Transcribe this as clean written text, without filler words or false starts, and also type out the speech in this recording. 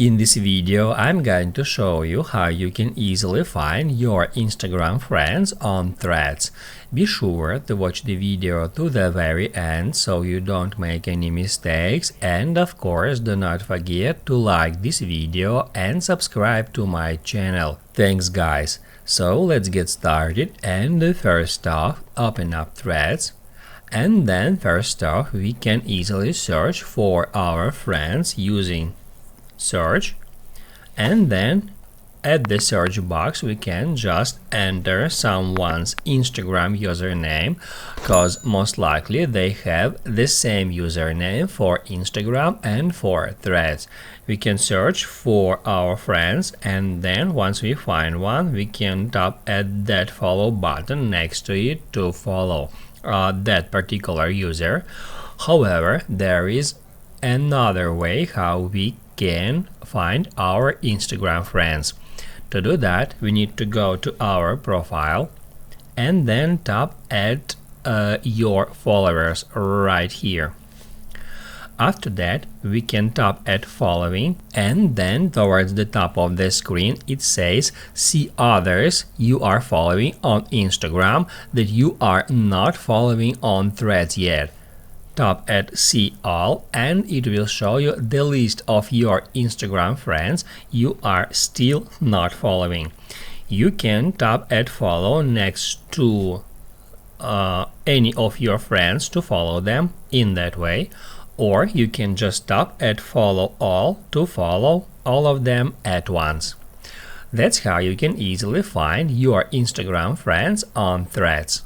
In this video, I'm going to show you how you can easily find your Instagram friends on Threads. Be sure to watch the video to the very end so you don't make any mistakes, and of course do not forget to like this video and subscribe to my channel. Thanks guys! So let's get started, and first off, open up Threads. And then first off, we can easily search for our friends using search, and then at the search box we can just enter someone's Instagram username, because most likely they have the same username for Instagram and for Threads. We can search for our friends, and then once we find one, we can tap at that follow button next to it to follow that particular user. However, there is another way how we can find our Instagram friends. To do that, we need to go to our profile and then tap at your followers right here. After that, we can tap at following, and then towards the top of the screen it says see others you are following on Instagram that you are not following on Threads yet. Tap at see all, and it will show you the list of your Instagram friends you are still not following. You can tap at follow next to any of your friends to follow them in that way, or you can just tap at follow all to follow all of them at once. That's how you can easily find your Instagram friends on Threads.